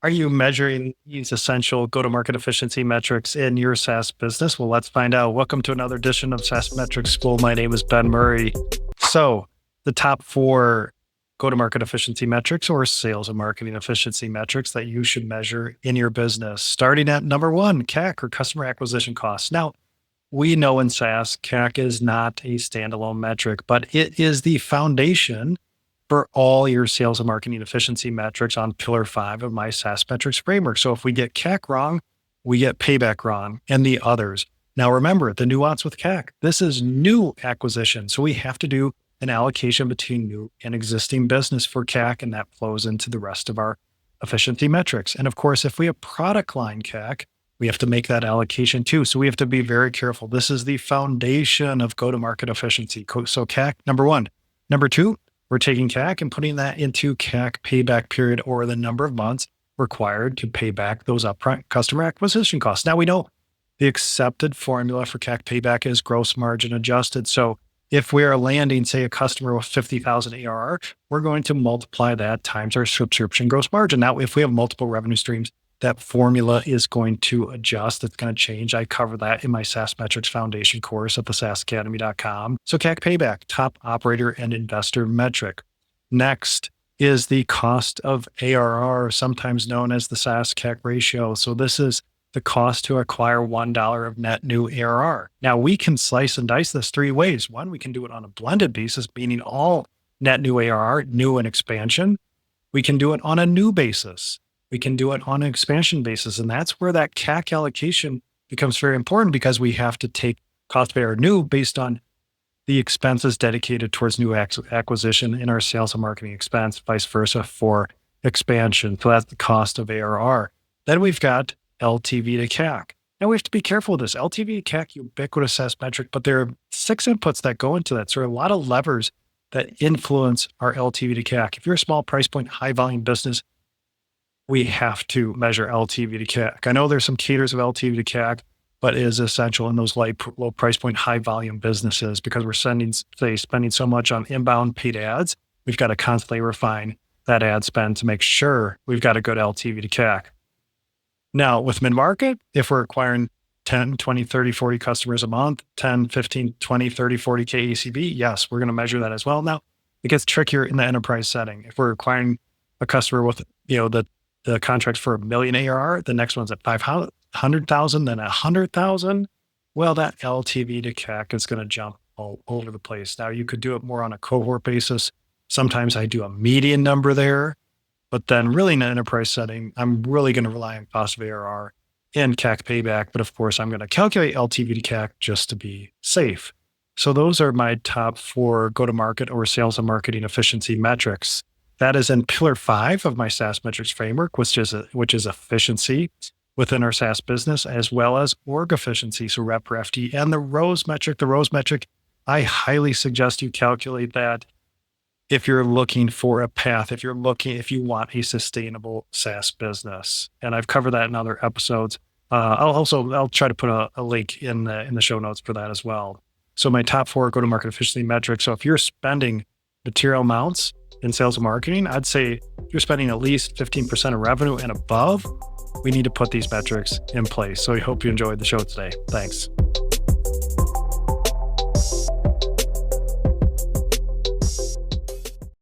Are you measuring these essential go-to-market efficiency metrics in your SaaS business? Well, let's find out. Welcome to another edition of SaaS Metrics School. My name is Ben Murray. So, the top 4 go-to-market efficiency metrics or sales and marketing efficiency metrics that you should measure in your business. Starting at number 1, CAC or customer acquisition costs. Now, we know in SaaS, CAC is not a standalone metric, but it is the foundation for all your sales and marketing efficiency metrics on pillar 5 of my SaaS metrics framework. So if we get CAC wrong, we get payback wrong and the others. Now remember the nuance with CAC. This is new acquisition. So we have to do an allocation between new and existing business for CAC, and that flows into the rest of our efficiency metrics. And of course, if we have product line CAC, we have to make that allocation too. So we have to be very careful. This is the foundation of go-to-market efficiency. So CAC, number 1. Number 2, we're taking CAC and putting that into CAC payback period, or the number of months required to pay back those upfront customer acquisition costs. Now we know the accepted formula for CAC payback is gross margin adjusted. So if we are landing, say, a customer with 50,000 ARR, we're going to multiply that times our subscription gross margin. Now, if we have multiple revenue streams, that formula is going to adjust. It's going to change. I cover that in my SaaS Metrics Foundation course at thesaasacademy.com. So CAC payback, top operator and investor metric. Next is the cost of ARR, sometimes known as the SaaS CAC ratio. So this is the cost to acquire $1 of net new ARR. Now we can slice and dice this 3 ways. 1, we can do it on a blended basis, meaning all net new ARR, new and expansion. We can do it on a new basis. We can do it on an expansion basis. And that's where that CAC allocation becomes very important, because we have to take cost of ARR new based on the expenses dedicated towards new acquisition in our sales and marketing expense, vice versa for expansion. So that's the cost of ARR. Then we've got LTV to CAC. Now we have to be careful with this. LTV to CAC, ubiquitous SaaS metric, but there are 6 inputs that go into that. So there are a lot of levers that influence our LTV to CAC. If you're a small price point, high volume business, we have to measure LTV to CAC. I know there's some caters of LTV to CAC, but it is essential in those low price point, high volume businesses, because we're spending so much on inbound paid ads. We've got to constantly refine that ad spend to make sure we've got a good LTV to CAC. Now with mid-market, if we're acquiring 10, 20, 30, 40 customers a month, 10, 15, 20, 30, 40K ACV, yes, we're going to measure that as well. Now it gets trickier in the enterprise setting. If we're acquiring a customer with, the contracts for $1 million ARR, the next one's at 500,000, then 100,000. Well, that LTV to CAC is going to jump all over the place. Now you could do it more on a cohort basis. Sometimes I do a median number there, but then really in an enterprise setting, I'm really going to rely on cost of ARR and CAC payback. But of course, I'm going to calculate LTV to CAC just to be safe. So those are my top 4 go-to-market or sales and marketing efficiency metrics. That is in pillar 5 of my SaaS metrics framework, which is efficiency within our SaaS business, as well as org efficiency, so rep per FTE, and the ROAS metric. The ROAS metric, I highly suggest you calculate that if you're looking for a path, if you want a sustainable SaaS business. And I've covered that in other episodes. I'll try to put a link in the show notes for that as well. So my top 4 go-to-market efficiency metrics. So if you're spending material amounts in sales and marketing, I'd say if you're spending at least 15% of revenue and above, we need to put these metrics in place. So I hope you enjoyed the show today. Thanks.